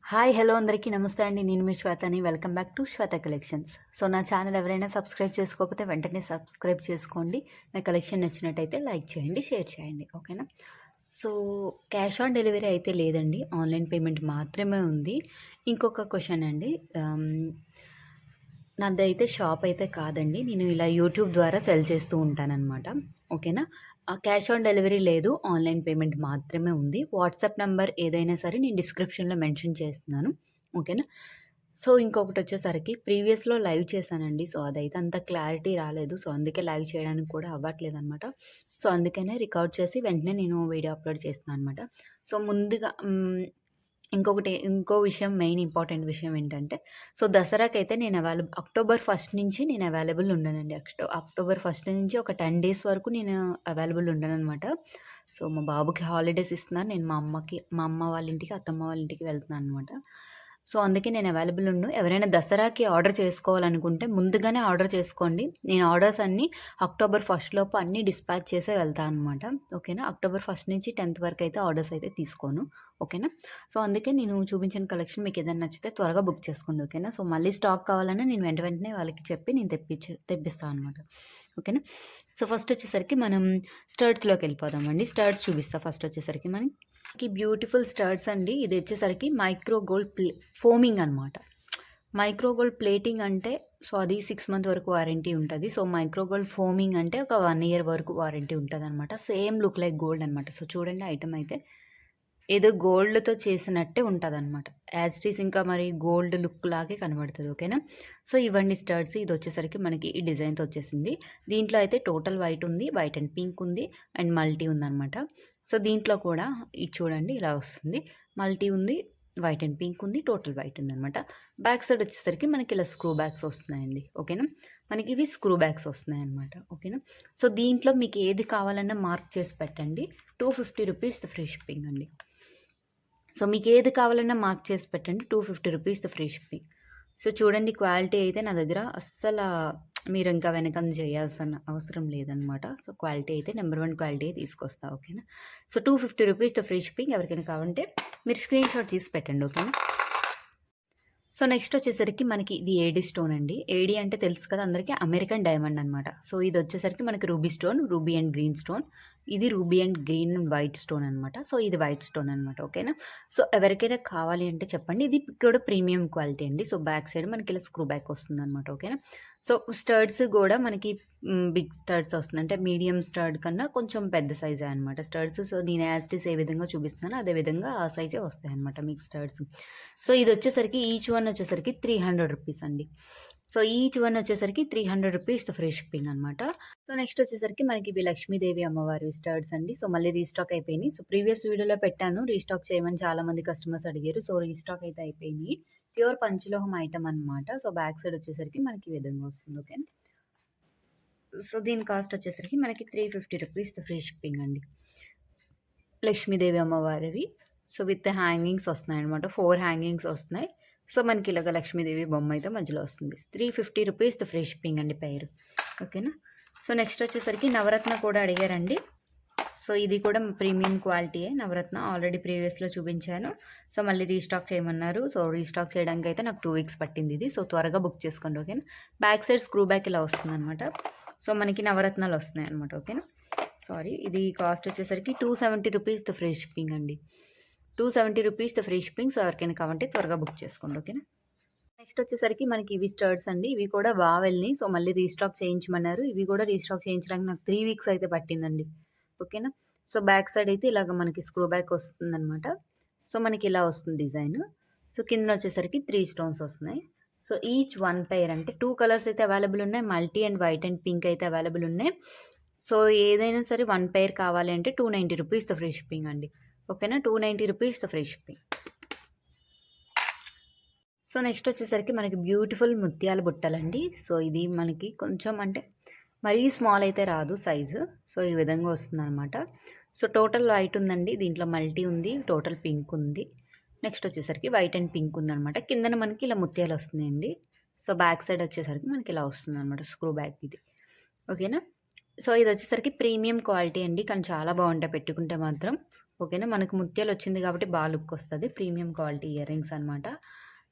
Hi hello అందరికీ నమస్తే అండి. నేను మీ శ్వేతని. Welcome back to Shweta collections. So నా ఛానల్ ఎవరైనా సబ్స్క్రైబ్ చేసుకోకపోతే వెంటనే సబ్స్క్రైబ్ చేసుకోండి. నా కలెక్షన్ నచ్చినట్టయితే లైక్ చేయండి, షేర్ చేయండి. ఓకేనా? సో క్యాష్ ఆన్ డెలివరీ అయితే లేదండి, ఆన్లైన్ పేమెంట్ మాత్రమే ఉంది. ఇంకొక క్వశ్చన్ అండి, నాదైతే షాప్ అయితే కాదండి. నేను ఇలా యూట్యూబ్ ద్వారా సెల్ చేస్తూ ఉంటానన్నమాట. ఓకేనా? క్యాష్ ఆన్ డెలివరీ లేదు, ఆన్లైన్ పేమెంట్ మాత్రమే ఉంది. వాట్సాప్ నంబర్ ఏదైనా సరే నేను డిస్క్రిప్షన్‌లో మెన్షన్ చేస్తున్నాను. ఓకేనా? సో ఇంకొకటొచ్చేసరికి ప్రీవియస్‌లో లైవ్ చేశానండి. సో అదైతే అంత క్లారిటీ రాలేదు. సో అందుకే లైవ్ చేయడానికి కూడా అవ్వట్లేదనమాట. సో అందుకనే రికార్డ్ చేసి వెంటనే నేను వీడియో అప్‌లోడ్ చేస్తున్నాను అనమాట. సో ముందుగా ఇంకో విషయం, మెయిన్ ఇంపార్టెంట్ విషయం ఏంటంటే, సో దసరాకైతే నేను అక్టోబర్ 1 నుంచి నేను అవైలబుల్ ఉండనండి. అక్టోబర్ 1 నుంచి ఒక 10 డేస్ వరకు నేను అవైలబుల్ ఉండననమాట. సో మా బాబుకి హాలిడేస్ ఇస్తున్నారు. నేను మా అమ్మ వాళ్ళ ఇంటికి, అత్తమ్మ వాళ్ళ ఇంటికి వెళ్తున్నాననమాట. సో అందుకే నేను అవైలబుల్ ఉండను. ఎవరైనా దసరాకి ఆర్డర్ చేసుకోవాలనుకుంటే ముందుగానే ఆర్డర్ చేసుకోండి. నేను ఆర్డర్స్ అన్నీ అక్టోబర్ 1 లోపు అన్నీ డిస్పాచ్ చేసే వెళ్తాను అనమాట. ఓకేనా? అక్టోబర్ 1 నుంచి 10th వరకు అయితే ఆర్డర్స్ అయితే తీసుకోను. ఓకేనా? సో అందుకే నేను చూపించిన కలెక్షన్ మీకు ఏదైనా నచ్చితే త్వరగా బుక్ చేసుకోండి. ఓకేనా? సో మళ్ళీ స్టాక్ కావాలన్నా నేను వెంటనే వాళ్ళకి చెప్పి నేను తెప్పిస్తాను అనమాట. ఓకేనా? సో ఫస్ట్ వచ్చేసరికి మనం స్టడ్స్‌లోకి వెళ్ళిపోదామండి. స్టడ్స్ చూపిస్తా ఫస్ట్ వచ్చేసరికి మనకి బ్యూటిఫుల్ స్టడ్స్ అండి. ఇది వచ్చేసరికి మైక్రో గోల్డ్ ఫోమింగ్ అనమాట. మైక్రో గోల్డ్ ప్లేటింగ్ అంటే సో అది 6 మంత్ వరకు వారంటీ ఉంటుంది. సో మైక్రో గోల్డ్ ఫోమింగ్ అంటే ఒక 1 ఇయర్ వరకు వారంటీ ఉంటదనమాట. సేమ్ లుక్ లైక్ గోల్డ్ అనమాట. సో చూడండి, ఐటమ్ అయితే ఏదో గోల్డ్‌తో చేసినట్టే ఉంటదనమాట. యాజ్ ఇట్ ఈజ్ ఇంకా మరి గోల్డ్ లుక్ లాగే కనబడుతది. ఓకేనా? సో ఇవ్వండి స్టడ్స్. ఇదొచ్చేసరికి మనకి ఈ డిజైన్‌తో వచ్చేసింది. దీంట్లో అయితే టోటల్ వైట్ ఉంది, వైట్ అండ్ పింక్ ఉంది అండ్ మల్టీ ఉందనమాట. సో దీంట్లో కూడా ఇది చూడండి ఇలా వస్తుంది. మల్టీ ఉంది, వైట్ అండ్ పింక్ ఉంది, టోటల్ వైట్ ఉందనమాట. బ్యాక్ సైడ్ వచ్చేసరికి మనకి ఇలా స్క్రూ బ్యాగ్స్ వస్తున్నాయండి. ఓకేనా? మనకి ఇవి స్క్రూ బ్యాగ్స్ వస్తున్నాయన్నమాట. ఓకేనా? సో దీంట్లో మీకు ఏది కావాలన్నా మార్క్ చేసి పెట్టండి. 250 రూపీస్ ఫ్రీ షిప్పింగ్ అండి. సో మీకు ఏది కావాలన్నా మార్క్ చేసి పెట్టండి. 250 రూపీస్ ఫ్రీ షిప్పింగ్. సో చూడండి, క్వాలిటీ అయితే నా దగ్గర అస్సలు మీరు ఇంకా వెనకంజ చేయాల్సిన అవసరం లేదనమాట. సో క్వాలిటీ అయితే నెంబర్ 1 క్వాలిటీ తీసుకొస్తా. ఓకేనా? So 250 rupees free shipping. ఎవరికైనా కావాలంటే మీరు స్క్రీన్ షాట్ తీసి పెట్టండి. ఓకేనా? సో నెక్స్ట్ వచ్చేసరికి మనకి ఇది ఏడీ స్టోన్ అండి. ఏడీ అంటే తెలుసు కదా అందరికీ, అమెరికన్ డైమండ్ అనమాట. సో ఇది వచ్చేసరికి మనకి ruby stone, ruby and green stone. ఇది ruby and green white stone అనమాట. సో ఇది వైట్ స్టోన్ అనమాట. ఓకేనా? సో ఎవరికైనా కావాలి అంటే చెప్పండి. ఇది కూడా ప్రీమియం క్వాలిటీ అండి. సో బ్యాక్ సైడ్ మనకి ఇలా స్క్రూ బ్యాక్ వస్తుంది అనమాట. ఓకేనా? సో స్టడ్స్ కూడా మనకి బిగ్ స్టడ్స్ వస్తుంది. అంటే మీడియం స్టడ్ కన్నా కొంచెం పెద్ద సైజే అనమాట స్టడ్స్. సో నేను యాజ్ ఇట్ ఈస్ ఏ విధంగా చూపిస్తున్నానో అదే విధంగా ఆ సైజే వస్తాయి అనమాట మీకు స్టడ్స్. సో ఇది వచ్చేసరికి ఈచ్ వన్ వచ్చేసరికి 300 రూపీస్ అండి. సో ఈచ్ వన్ వచ్చేసరికి 300 రూపీస్ ఫ్రీ షిప్పింగ్ అనమాట. సో నెక్స్ట్ వచ్చేసరికి మనకి ఇవి లక్ష్మీదేవి అమ్మవారి స్టడ్స్ అండి. సో మళ్ళీ రీస్టాక్ అయిపోయినాయి. సో ప్రీవియస్ వీడియోలో పెట్టాను, రీస్టాక్ చేయమని చాలా మంది కస్టమర్స్ అడిగారు. సో రీస్టాక్ అయితే అయిపోయినాయి. ప్యూర్ పంచలోహం ఐటమ్ అనమాట. సో బ్యాక్ సైడ్ వచ్చేసరికి మనకి ఈ విధంగా వస్తుంది. ఓకే? సో దీని కాస్ట్ వచ్చేసరికి మనకి 350 రూపీస్ ఫ్రీ షిప్పింగ్ అండి. లక్ష్మీదేవి అమ్మవారివి. సో విత్ హ్యాంగింగ్స్ వస్తున్నాయి అనమాట. 4 హ్యాంగింగ్స్ వస్తున్నాయి. సో మనకి ఇలాగ లక్ష్మీదేవి బొమ్మ అయితే మధ్యలో వస్తుంది. 350 రూపీస్ ఫ్రీ షిప్పింగ్ అండి పేరు. ఓకేనా? సో నెక్స్ట్ వచ్చేసరికి నవరత్న కూడా అడిగారండి. సో ఇది కూడా ప్రీమియం క్వాలిటీయే. నవరత్న ఆల్రెడీ ప్రీవియస్లో చూపించాను. సో మళ్ళీ రీస్టాక్ చేయమన్నారు. సో రీస్టాక్ చేయడానికి అయితే నాకు 2 వీక్స్ పట్టింది ఇది. సో త్వరగా బుక్ చేసుకోండి. ఓకేనా? బ్యాక్ సైడ్ స్క్రూ బ్యాక్ ఇలా వస్తుంది అనమాట. సో మనకి నవరత్నాలు వస్తున్నాయి అనమాట. ఓకేనా? సారీ, ఇది కాస్ట్ వచ్చేసరికి 270 రూపీస్ ఫ్రీ షిప్పింగ్ అండి. 270 రూపీస్ ఫ్రీ షిప్పింగ్. సో ఎవరికైనా కావాలంటే త్వరగా బుక్ చేసుకోండి. ఓకేనా? నెక్స్ట్ వచ్చేసరికి మనకి ఇవి స్టడ్స్ అండి. ఇవి కూడా బాగా వెళ్ళినాయి. సో మళ్ళీ రీస్టాక్ చేయించమన్నారు. ఇవి కూడా రీస్టాక్ చేయించడానికి నాకు 3 వీక్స్ అయితే పట్టిందండి. ఓకేనా? సో బ్యాక్ సైడ్ అయితే ఇలాగ మనకి స్క్రూ బ్యాక్ వస్తుందనమాట. సో మనకి ఇలా వస్తుంది డిజైన్. సో కింద వచ్చేసరికి 3 స్టోన్స్ వస్తున్నాయి. సో ఈచ్ 1 పెయిర్ అంటే 2 కలర్స్ అయితే అవైలబుల్ ఉన్నాయి. Multi and white and pink అయితే అవైలబుల్ ఉన్నాయి. సో ఏదైనా సరే 1 పెయిర్ కావాలి అంటే 290 రూపీస్ ఫ్రీ షిప్పింగ్ అండి. ఓకేనా? 290 rupees free shipping. So next వచ్చేసరికి మనకి బ్యూటిఫుల్ ముత్యాల బుట్టలండి. సో ఇది మనకి కొంచెం అంటే మరీ స్మాల్ అయితే రాదు సైజు. సో ఈ విధంగా వస్తుందన్నమాట. సో టోటల్ వైట్ ఉందండి. దీంట్లో మల్టీ ఉంది, టోటల్ పింక్ ఉంది. నెక్స్ట్ వచ్చేసరికి వైట్ అండ్ పింక్ ఉందన్నమాట. కిందన మనకి ఇలా ముత్యాలు వస్తున్నాయండి. సో బ్యాక్ సైడ్ వచ్చేసరికి మనకి ఇలా వస్తుందన్నమాట స్క్రూ బ్యాక్ ఇది. ఓకేనా? సో ఇది వచ్చేసరికి ప్రీమియం క్వాలిటీ అండి. కానీ చాలా బాగుంటాయి పెట్టుకుంటే మాత్రం. ఓకేనా. మనకు ముత్యాలు వచ్చింది కాబట్టి బాగా లుక్ వస్తది. ప్రీమియం క్వాలిటీ ఇయర్ రింగ్స్ అనమాట.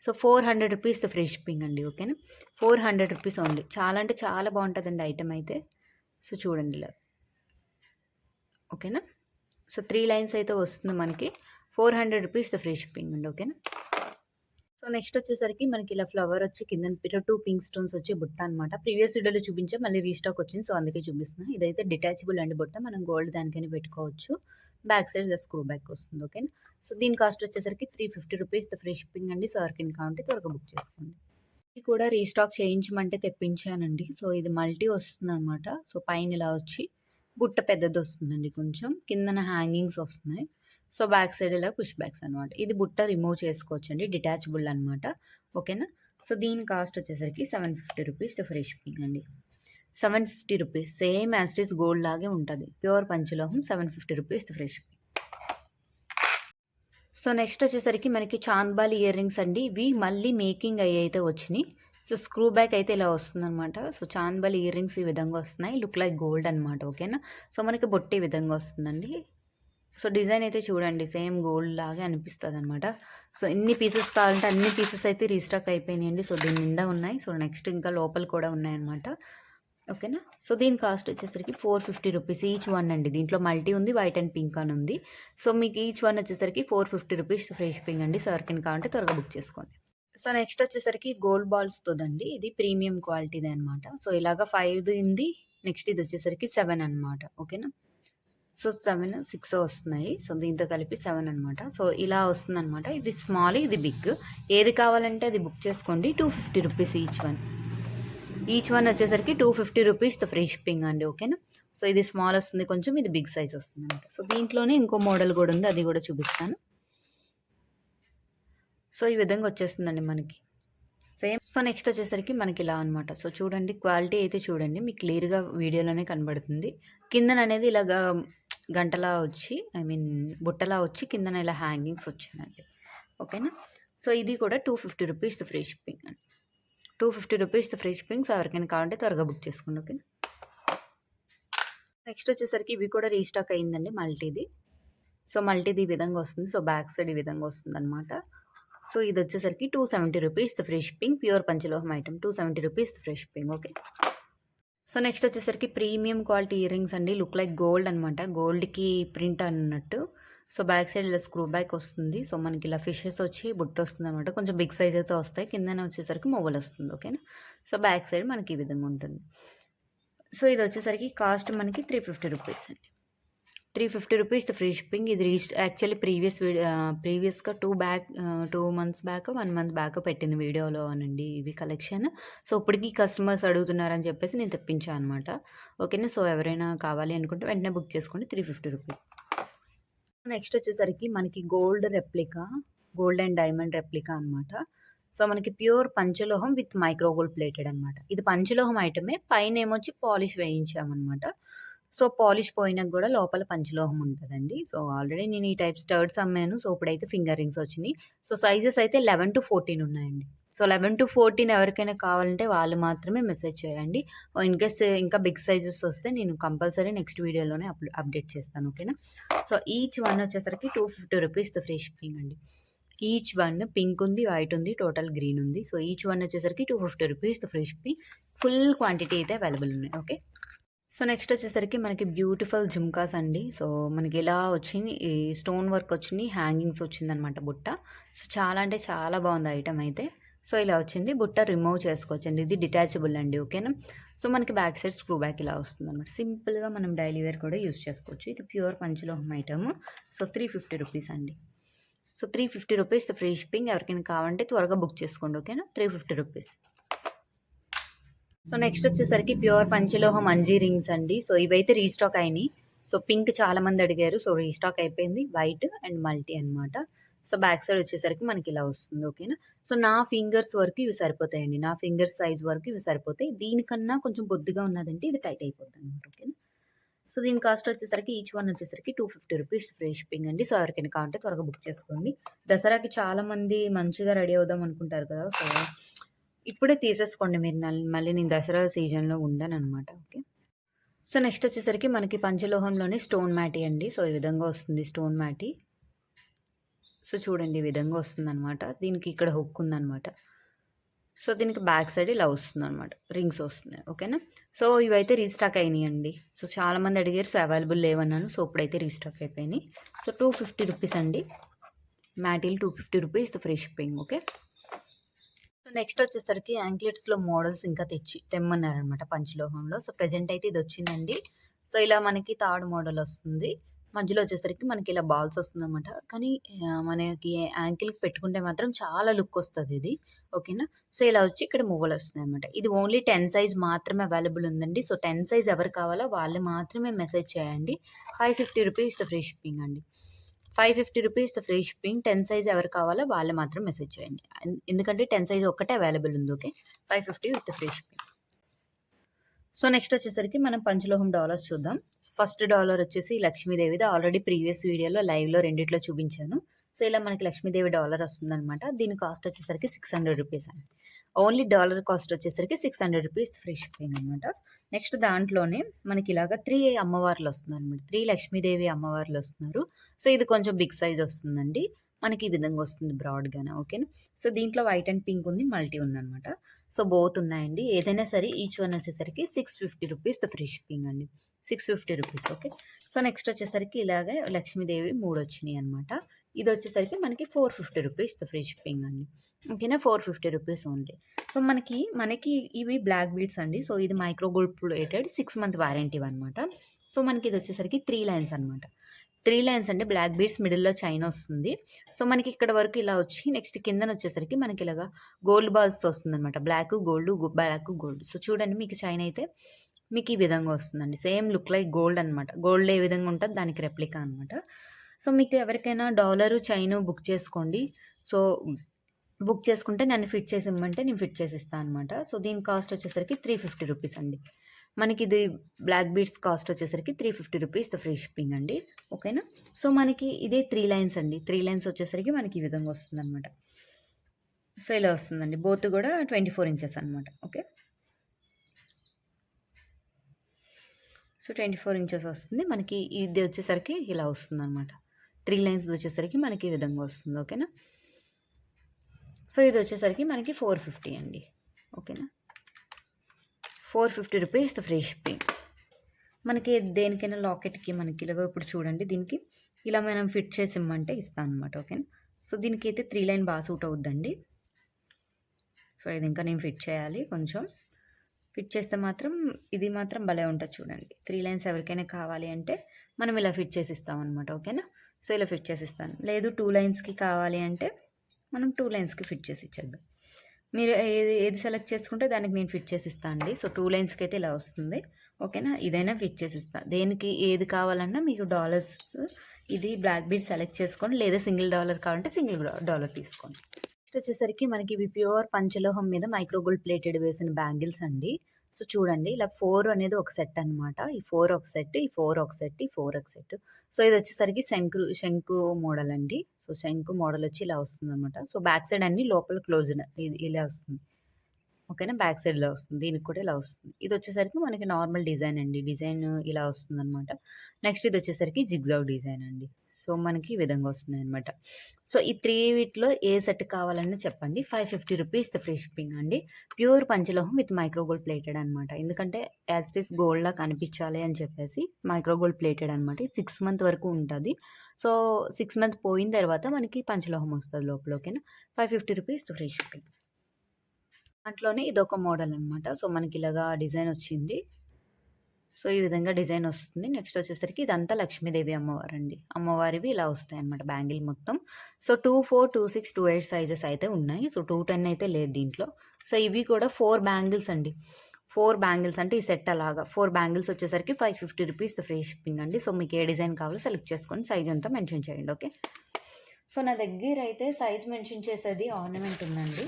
సో, 400 రూపీస్ ఫ్రీ షిప్పింగ్ అండి. ఓకేనా. 400 రూపీస్ ఓన్లీ. చాలా అంటే చాలా బావుంటదండి ఐటెమ్ అయితే. సో, చూడండి ఇలా. ఓకేనా. సో, 3 లైన్స్ అయితే వస్తుంది మనకి. 400 రూపీస్ ఫ్రీ షిప్పింగ్ అండి. ఓకేనా. సో, నెక్స్ట్ వచ్చేసరికి మనకి ఇలా ఫ్లవర్ వచ్చి కిందన 2 పింక్ స్టోన్స్ వచ్చి బుట్ట అనమాట. ప్రీవియస్ వీడియోలో చూపించా, మళ్ళీ రీస్టాక్ వచ్చింది. సో, అందుకే చూపిస్తున్నా. ఇదైతే డిటాచబుల్ అండి బుట్ట. మనం గోల్డ్ దానికైనా పెట్టుకోవచ్చు. బ్యాక్ సైడ్ ఇలా స్క్రూ బ్యాక్ వస్తుంది. ఓకేనా. సో, దీని కాస్ట్ వచ్చేసరికి 350 రూపీస్ ఫ్రీ షిప్పింగ్ అండి. సో, ఎవరికైనా కావాలంటే త్వరగా బుక్ చేసుకోండి. ఇది కూడా రీస్టాక్ చేయించమంటే తెప్పించానండి. సో, ఇది మల్టీ వస్తుందనమాట. సో, పైన ఇలా వచ్చి బుట్ట పెద్దది వస్తుందండి కొంచెం. కిందన హ్యాంగింగ్స్ వస్తున్నాయి. సో, బ్యాక్ సైడ్ ఇలా పుష్ బ్యాక్స్ అనమాట. ఇది బుట్ట రిమూవ్ చేసుకోవచ్చండి. డిటాచబుల్ అనమాట. ఓకేనా. సో, దీని కాస్ట్ వచ్చేసరికి 750 రూపీస్ ఫ్రీ షిప్పింగ్ అండి. 750 rupees same as it is gold లాగే ఉంటుంది. ప్యూర్ పంచలోహం 750 rupees free shipping. So, next వచ్చేసరికి మనకి చాంద్బాలి ఇయర్ రింగ్స్ అండి. ఇవి మళ్ళీ మేకింగ్ అయ్యి అయితే వచ్చినాయి. సో, స్క్రూ బ్యాక్ అయితే ఇలా వస్తుందనమాట. సో, చాంద్బాలి ఇయర్ రింగ్స్ ఈ విధంగా వస్తున్నాయి. లుక్ లైక్ గోల్డ్ అనమాట. ఓకేనా. సో, మనకి బొట్టు ఈ విధంగా వస్తుందండి. సో, డిజైన్ అయితే చూడండి సేమ్ గోల్డ్ లాగే అనిపిస్తుంది అనమాట. సో, ఎన్ని పీసెస్ కావాలంటే అన్ని పీసెస్ అయితే రీస్టాక్ అయిపోయినాయండి. సో, దీని నిండా ఉన్నాయి. సో, నెక్స్ట్ ఇంకా లోపల కూడా ఉన్నాయన్నమాట. ఓకేనా. సో, దీని కాస్ట్ వచ్చేసరికి 450 రూపీస్ ఈచ్ వన్ అండి. దీంట్లో మల్టీ ఉంది, వైట్ అండ్ పింక్ అని ఉంది. సో, మీకు ఈచ్ వన్ వచ్చేసరికి 450 రూపీస్ ఫ్రీ షిప్పింగ్ అండి. సో, ఎవరికైనా కావాలంటే త్వరగా బుక్ చేసుకోండి. సో, నెక్స్ట్ వచ్చేసరికి గోల్డ్ బాల్స్తోదండి. ఇది ప్రీమియం క్వాలిటీది అనమాట. సో, ఇలాగా 5 ఉంది. నెక్స్ట్ ఇది వచ్చేసరికి 7 అనమాట. ఓకేనా. సో, 7, 6 వస్తున్నాయి. సో, దీంతో కలిపి 7 అనమాట. సో, ఇలా వస్తుందనమాట. ఇది స్మాల్, ఇది బిగ్. ఏది కావాలంటే అది బుక్ చేసుకోండి. 250 rupees each one. Each one వచ్చేసరికి 250 రూపీస్ ఫ్రీ షిప్పింగ్ అండి. ఓకేనా. సో, ఇది స్మాల్ వస్తుంది కొంచెం, ఇది బిగ్ సైజ్ వస్తుంది అనమాట. సో, దీంట్లోనే ఇంకో మోడల్ కూడా ఉంది, అది కూడా చూపిస్తాను. సో, ఈ విధంగా వచ్చేస్తుందండి మనకి సేమ్. సో, నెక్స్ట్ వచ్చేసరికి మనకి ఇలా అనమాట. సో, చూడండి క్వాలిటీ అయితే చూడండి, మీకు క్లియర్గా వీడియోలోనే కనబడుతుంది. కిందన అనేది ఇలాగా గంటలా వచ్చి బుట్టలా వచ్చి కిందన ఇలా హ్యాంగింగ్స్ వచ్చిందండి. ఓకేనా. సో, ఇది కూడా 250 రూపీస్ ఫ్రీ షిప్పింగ్ అండి. 250 రూపీస్ ఫ్రీ షిప్పింగ్. సో, ఎవరికైనా కావాలంటే త్వరగా బుక్ చేసుకోండి. ఓకే. నెక్స్ట్ వచ్చేసరికి ఇవి కూడా రీస్టాక్ అయిందండి మల్టీది. సో, మల్టీది ఈ విధంగా వస్తుంది. సో, బ్యాక్ సైడ్ ఈ విధంగా వస్తుంది అనమాట. సో, ఇది వచ్చేసరికి 270 రూపీస్ ఫ్రీ షిప్పింగ్. ప్యూర్ పంచలోహం item 270 rupees free shipping. Okay. So, next వచ్చేసరికి ప్రీమియం క్వాలిటీ ఇయర్ రింగ్స్ అండి. లుక్ లైక్ గోల్డ్ అనమాట. గోల్డ్కి ప్రింట్ అన్నట్టు. సో, బ్యాక్ సైడ్ ఇలా స్క్రూ బ్యాక్ వస్తుంది. సో, మనకి ఇలా ఫిషెస్ వచ్చి బుట్ట వస్తుంది అనమాట. కొంచెం బిగ్ సైజ్ అయితే వస్తాయి. కిందనే వచ్చేసరికి మొబైల్ వస్తుంది. ఓకేనా. సో, బ్యాక్ సైడ్ మనకి ఈ విధంగా ఉంటుంది. సో, ఇది వచ్చేసరికి కాస్ట్ మనకి 350 రూపీస్ అండి. 350 రూపీస్ ఫ్రీ షిప్పింగ్. ఇది యాక్చువల్లీ ప్రీవియస్గా 2 మంత్స్ బ్యాక్ 1 మంత్ బ్యాక్ పెట్టిన వీడియోలో అనండి ఇవి కలెక్షన్. సో, ఇప్పటికీ కస్టమర్స్ అడుగుతున్నారని చెప్పేసి నేను తెప్పించాను అనమాట. ఓకేనా. సో, ఎవరైనా కావాలి అనుకుంటే వెంటనే బుక్ చేసుకోండి. 350 రూపీస్. నెక్స్ట్ వచ్చేసరికి మనకి గోల్డ్ అండ్ డైమండ్ రెప్లికా అనమాట. సో, మనకి ప్యూర్ పంచలోహం విత్ మైక్రో గోల్డ్ ప్లేటెడ్ అనమాట. ఇది పంచలోహం ఐటమే, పైన ఏమొచ్చి పాలిష్ వేయించామన్నమాట. సో, పాలిష్ పోయినాక కూడా లోపల పంచలోహం ఉంటుందండి. సో, ఆల్రెడీ నేను ఈ టైప్ స్టర్డ్స్ అమ్మాను. సో, ఇప్పుడైతే ఫింగర్ రింగ్స్ వచ్చినాయి. సో, సైజెస్ అయితే 11-14 ఉన్నాయండి. సో, 11-14 ఎవరికైనా కావాలంటే వాళ్ళు మాత్రమే మెసేజ్ చేయండి. ఇన్‌కేస్ ఇంకా బిగ్ సైజెస్ వస్తే నేను కంపల్సరీ నెక్స్ట్ వీడియోలోనే అప్డేట్ చేస్తాను. ఓకేనా. సో, ఈచ్ వన్ వచ్చేసరికి 250 రూపీస్ ఫ్రీ షిప్పింగ్ అండి. ఈచ్ వన్ పింక్ ఉంది, వైట్ ఉంది, టోటల్ గ్రీన్ ఉంది. సో, ఈచ్ వన్ వచ్చేసరికి 250 rupees free shipping. Full quantity అయితే అవైలబుల్ ఉన్నాయి. ఓకే. సో, నెక్స్ట్ వచ్చేసరికి మనకి బ్యూటిఫుల్ జుమ్కాస్ అండి. సో, మనకి ఇలా వచ్చింది, ఈ స్టోన్ వర్క్ వచ్చింది, హ్యాంగింగ్స్ వచ్చిందనమాట బుట్ట. సో, చాలా అంటే చాలా బాగుంది ఐటమ్ అయితే. సో, ఇలా వచ్చింది. బుట్ట రిమూవ్ చేసుకోవచ్చండి. ఇది డిటాచబుల్ అండి. ఓకేనా. సో, మనకి బ్యాక్ సైడ్ స్క్రూ బ్యాక్ ఇలా వస్తుందన్నమాట. సింపుల్గా మనం డైలీ వేర్ కూడా యూస్ చేసుకోవచ్చు. ఇది ప్యూర్ పంచలోహం ఐటమ్. సో, 350 రూపీస్ అండి. So, 350 rupees free shipping. ఎవరికైనా కావాలంటే త్వరగా బుక్ చేసుకోండి. ఓకేనా. 350 రూపీస్. సో, నెక్స్ట్ వచ్చేసరికి ప్యూర్ పంచలోహం అంజీ రింగ్స్ అండి. సో, ఇవైతే రీస్టాక్ అయినాయి. సో, పింక్ చాలా మంది అడిగారు. సో, రీస్టాక్ అయిపోయింది. వైట్ అండ్ మల్టీ అనమాట. సో, బ్యాక్ సైడ్ వచ్చేసరికి మనకి ఇలా వస్తుంది. ఓకేనా. సో, నా ఫింగర్స్ వరకు ఇవి సరిపోతాయండి. నా ఫింగర్స్ సైజ్ వరకు ఇవి సరిపోతాయి. దీనికన్నా కొంచెం బొద్దుగా ఉన్నదంటే ఇది టైట్ అయిపోతుంది అనమాట. ఓకేనా. సో, దీని కాస్ట్ వచ్చేసరికి ఈచ్ వన్ వచ్చేసరికి 250 రూపీస్ ఫ్రీ షిప్పింగ్ అండి. సో, ఎవరికైనా కావాలంటే త్వరగా బుక్ చేసుకోండి. దసరాకి చాలామంది మంచిగా రెడీ అవుదాం అనుకుంటారు కదా. సో, ఇప్పుడే తీసేసుకోండి మీరు. మళ్ళీ నేను దసరా సీజన్లో ఉండనమాట. ఓకే. సో, నెక్స్ట్ వచ్చేసరికి మనకి పంచలోహంలోనే స్టోన్ మ్యాటీ అండి. సో, ఈ విధంగా వస్తుంది స్టోన్ మ్యాటీ. సో, చూడండి ఈ విధంగా వస్తుందనమాట. దీనికి ఇక్కడ హుక్ ఉందనమాట. సో, దీనికి బ్యాక్ సైడ్ ఇలా వస్తుందనమాట. రింగ్స్ వస్తున్నాయి. ఓకేనా? సో, ఇవైతే రీస్టాక్ అయినాయండి. సో, చాలామంది అడిగారు. సో, అవైలబుల్ లేవన్నాను. సో, ఇప్పుడైతే రీస్టాక్ అయిపోయినాయి. సో, 250 రూపీస్ అండి. మ్యాటీలు 250 rupees free shipping. Okay. So, next వచ్చేసరికి యాంక్లెట్స్‌లో మోడల్స్ ఇంకా తెమ్మన్నారనమాట పంచలోహంలో. సో, ప్రెజెంట్ అయితే ఇది వచ్చిందండి. సో, ఇలా మనకి థర్డ్ మోడల్ వస్తుంది. మధ్యలో వచ్చేసరికి మనకి ఇలా బాల్స్ వస్తుందనమాట. కానీ మనకి యాంకిల్‌కి పెట్టుకుంటే మాత్రం చాలా లుక్ వస్తది ఇది. ఓకేనా? సో, ఇలా వచ్చి ఇక్కడ మువ్వలు వస్తున్నాయనమాట. ఇది ఓన్లీ 10 సైజ్ మాత్రమే అవైలబుల్ ఉందండి. సో, 10 సైజ్ ఎవరు కావాలో వాళ్ళు మాత్రమే మెసేజ్ చేయండి. 550 రూపీస్ ఫ్రీ షిప్పింగ్ అండి. 550 రూపీస్ ఫ్రీ షిప్పింగ్. 10 సైజ్ ఎవరు కావాలో వాళ్ళు మాత్రం మెసేజ్ చేయండి. ఎందుకంటే 10 సైజ్ ఒక్కటే అవైలబుల్ ఉంది. Okay. 550 with free shipping. So, next వచ్చేసరికి మనం పంచలోహం డాలర్స్ చూద్దాం. ఫస్ట్ డాలర్ వచ్చేసి లక్ష్మీదేవిది. ఆల్రెడీ ప్రీవియస్ వీడియోలో లైవ్‌లో రెండిట్లో చూపించాను. సో, ఇలా మనకి లక్ష్మీదేవి డాలర్ వస్తుందనమాట. దీని కాస్ట్ వచ్చేసరికి 600 రూపీస్ అండి. ఓన్లీ డాలర్ కాస్ట్ వచ్చేసరికి 600 రూపీస్ ఫ్రీ షిప్పింగ్ అనమాట. నెక్స్ట్ దాంట్లోనే మనకి ఇలాగా 3 అమ్మవార్లు వస్తున్నారనమాట. 3 లక్ష్మీదేవి అమ్మవార్లు వస్తున్నారు. సో, ఇది కొంచెం బిగ్ సైజ్ వస్తుందండి. మనకి ఈ విధంగా వస్తుంది బ్రాడ్‌గాన. ఓకేనా? సో, దీంట్లో వైట్ అండ్ పింక్ ఉంది. మల్టీ ఉందనమాట. సో, బోత్ ఉన్నాయండి. ఏదైనా సరే ఈచ్ వన్ వచ్చేసరికి 650 రూపీస్ ఫ్రీ షిప్పింగ్ అండి. 650 రూపీస్. ఓకే. సో, నెక్స్ట్ వచ్చేసరికి ఇలాగే లక్ష్మీదేవి 3 వచ్చినాయి అనమాట. ఇది వచ్చేసరికి మనకి 450 రూపీస్ ఫ్రీ షిప్పింగ్ అండి. ఓకేనా? 450 రూపీస్ ఓన్లీ. సో, మనకి ఇవి బ్లాక్ బీడ్స్ అండి. సో, ఇది micro gold plated 6 month warranty అనమాట. సో, మనకి ఇది వచ్చేసరికి 3 లైన్స్ అనమాట. 3 లైన్స్ అంటే బ్లాక్ బీడ్స్ మిడిల్‌లో చైన్ వస్తుంది. సో, మనకి ఇక్కడ వరకు ఇలా వచ్చి నెక్స్ట్ కిందన వచ్చేసరికి మనకి ఇలాగా గోల్డ్ బాల్స్‌తో వస్తుందనమాట. Black, gold. సో, చూడండి మీకు చైన్ అయితే మీకు ఈ విధంగా వస్తుందండి. సేమ్ లుక్ లైక్ గోల్డ్ అనమాట. గోల్డ్ ఏ విధంగా ఉంటదో దానికి రెప్లికా అనమాట. సో, మీకు ఎవరికైనా డాలరు, చైను బుక్ చేసుకోండి. సో, బుక్ చేసుకుంటే నన్ను ఫిట్ చేసి ఇమ్మంటే నేను ఫిట్ చేసి ఇస్తాను అనమాట. సో, దీని కాస్ట్ వచ్చేసరికి 350 రూపీస్ అండి. మనకిది బ్లాక్ బీడ్స్ కాస్ట్ వచ్చేసరికి 350 రూపీస్ ఫ్రీ షిప్పింగ్ అండి. ఓకేనా? సో, మనకి ఇదే 3 లైన్స్ అండి. 3 లైన్స్ వచ్చేసరికి మనకి ఈ విధంగా వస్తుందనమాట. సో, ఇలా వస్తుందండి. బోత్ కూడా 24 ఇంచెస్ అనమాట. ఓకే. సో, 24 ఇంచెస్ వస్తుంది. మనకి ఇది వచ్చేసరికి ఇలా వస్తుందనమాట. 3 లైన్స్ వచ్చేసరికి మనకి ఈ విధంగా వస్తుంది. ఓకేనా? సో, ఇది వచ్చేసరికి మనకి 450 అండి. ఓకేనా? 450 రూపీస్ ఫ్రీ షిప్పింగ్. మనకి దేనికైనా లాకెట్‌కి మనకి ఇలాగ ఇప్పుడు చూడండి దీనికి ఇలా మనం ఫిట్ చేసి ఇమ్మంటే ఇస్తాను అనమాట. ఓకేనా? సో, దీనికైతే 3 లైన్ బాగా సూట్ అవుద్దండి. సో, ఇది ఇంకా నేను ఫిట్ చేయాలి కొంచెం. ఫిట్ చేస్తే మాత్రం ఇది మాత్రం భలే ఉంటది చూడండి. 3 లైన్స్ ఎవరికైనా కావాలి అంటే మనం ఇలా ఫిట్ చేసి ఇస్తామనమాట. ఓకేనా? సో, ఇలా ఫిట్ చేసి ఇస్తాను. లేదు 2 లైన్స్‌కి కావాలి అంటే మనం 2 లైన్స్‌కి ఫిట్ చేసి ఇచ్చేద్దాం. మీరు ఏది సెలెక్ట్ చేసుకుంటే దానికి నేను ఫిట్ చేసి ఇస్తాను అండి. సో, 2 లైన్స్‌కి అయితే ఇలా వస్తుంది. ఓకేనా? ఇదైనా ఫిట్ చేసి ఇస్తా. దేనికి ఏది కావాలన్నా మీకు డాలర్స్ ఇది బ్లాక్ బీడ్ సెలెక్ట్ చేసుకోండి. లేదా సింగిల్ డాలర్ కావాలంటే సింగిల్ డాలర్ తీసుకోండి. నెక్స్ట్ వచ్చేసరికి మనకి ఇవి ప్యూర్ పంచలోహం మీద మైక్రో గోల్డ్ ప్లేటెడ్ వేసిన బ్యాంగిల్స్ అండి. సో, చూడండి ఇలా 4 అనేది ఒక సెట్ అనమాట. ఈ 4 ఒక సెట్, ఈ 4 ఒక సెట్, ఈ 4 ఒక సెట్. సో, ఇది వచ్చేసరికి శంకు మోడల్ అండి. సో, శంకు మోడల్ వచ్చి ఇలా వస్తుందనమాట. సో, బ్యాక్ సైడ్ అన్ని లోపల క్లోజ్డ్ ఇలా వస్తుంది. ఓకేనా? బ్యాక్ సైడ్‌లో వస్తుంది. దీనికి కూడా ఇలా వస్తుంది. ఇది వచ్చేసరికి మనకి నార్మల్ డిజైన్ అండి. డిజైన్ ఇలా వస్తుందనమాట. నెక్స్ట్ ఇది వచ్చేసరికి జిగ్‌జాగ్ డిజైన్ అండి. సో, మనకి ఈ విధంగా వస్తున్నాయన్నమాట. సో, ఈ 3 వీటిలో ఏ సెట్ కావాలన్నా చెప్పండి. 550 రూపీస్ ఫ్రీ షిప్పింగ్ అండి. ప్యూర్ పంచలోహం విత్ మైక్రో గోల్డ్ ప్లేటెడ్ అనమాట. ఎందుకంటే యాజ్ ఇట్ ఈస్ గోల్డ్‌లా కనిపించాలి అని చెప్పేసి మైక్రో గోల్డ్ ప్లేటెడ్ అనమాట. 6 మంత్ వరకు ఉంటది. సో, 6 మంత్ పోయిన తర్వాత మనకి పంచలోహం వస్తది లోపల. ఓకేనా? 550 రూపీస్ ఫ్రీ షిప్పింగ్. దాంట్లోనే ఇదొక మోడల్ అనమాట. సో, మనకి ఇలాగా డిజైన్ వచ్చింది. సో, ఈ విధంగా డిజైన్ వస్తుంది. నెక్స్ట్ వచ్చేసరికి ఇదంతా లక్ష్మీదేవి అమ్మవారండి. అమ్మవారివి ఇలా వస్తాయన్నమాట బ్యాంగిల్ మొత్తం. సో, 24, 26, 28 సైజెస్ అయితే ఉన్నాయి. సో, 210 అయితే లేదు దీంట్లో. సో, ఇవి కూడా 4 బ్యాంగిల్స్ అండి. 4 బ్యాంగిల్స్ అంటే ఈ సెట్ అలాగా 4 బ్యాంగిల్స్ వచ్చేసరికి 550 రూపీస్ ఫ్రీ షిప్పింగ్ అండి. సో, మీకు ఏ డిజైన్ కావాలో సెలెక్ట్ చేసుకొని సైజ్ అంతా మెన్షన్ చేయండి. ఓకే. సో, నా దగ్గర అయితే సైజ్ మెన్షన్ చేసేది ఆర్నమెంట్ ఉందండి.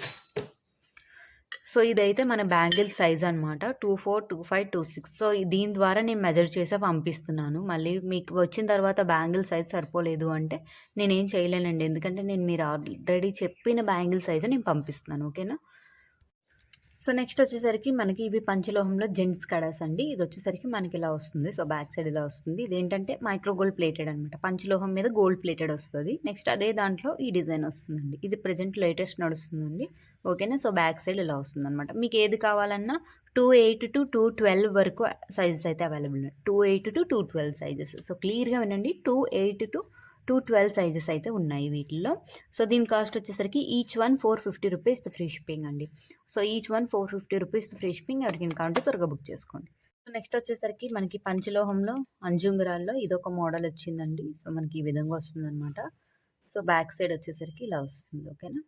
సో, ఇదైతే మన బ్యాంగిల్ సైజ్ అనమాట. 24, 25, 26. సో, దీని ద్వారా నేను మెజర్ చేసే పంపిస్తున్నాను. మళ్ళీ మీకు వచ్చిన తర్వాత బ్యాంగిల్ సైజ్ సరిపోలేదు అంటే నేనేం చేయలేనండి. ఎందుకంటే నేను మీరు ఆల్రెడీ చెప్పిన బ్యాంగిల్ సైజే నేను పంపిస్తున్నాను. ఓకేనా? సో నెక్స్ట్ వచ్చేసరికి మనకి ఇవి పంచలోహంలో జెంట్స్ కడాస్ అండి. ఇది వచ్చేసరికి మనకి ఇలా వస్తుంది. సో బ్యాక్ సైడ్ ఇలా వస్తుంది. ఇదేంటంటే మైక్రో గోల్డ్ ప్లేటెడ్ అనమాట. పంచలోహం మీద గోల్డ్ ప్లేటెడ్ వస్తది. నెక్స్ట్ అదే దాంట్లో ఈ డిజైన్ వస్తుందండి. ఇది ప్రెజెంట్ లేటెస్ట్ నడుస్తుందండి. ఓకేనా. సో బ్యాక్ సైడ్ ఇలా వస్తుందనమాట. మీకు ఏది కావాలన్నా 28 టు 212 వరకు సైజెస్ అయితే అవైలబుల్ ఉన్నాయి. 28 టు 212 సైజెస్. సో క్లియర్‌గా వినండి. 28 టు 212 సైజెస్ అయితే ఉన్నాయి వీటిల్లో. సో దీని కాస్ట్ వచ్చేసరికి each one 450 rupees free shipping అండి. So each one 450 rupees free shipping. ఎవరికైనా కావాలంటే త్వరగా బుక్ చేసుకోండి. సో నెక్స్ట్ వచ్చేసరికి మనకి పంచలోహంలో అంజుంగరాల్లో ఇదొక మోడల్ వచ్చిందండి. సో మనకి ఈ విధంగా వస్తుందనమాట. సో బ్యాక్ సైడ్ వచ్చేసరికి ఇలా వస్తుంది. ఓకేనా.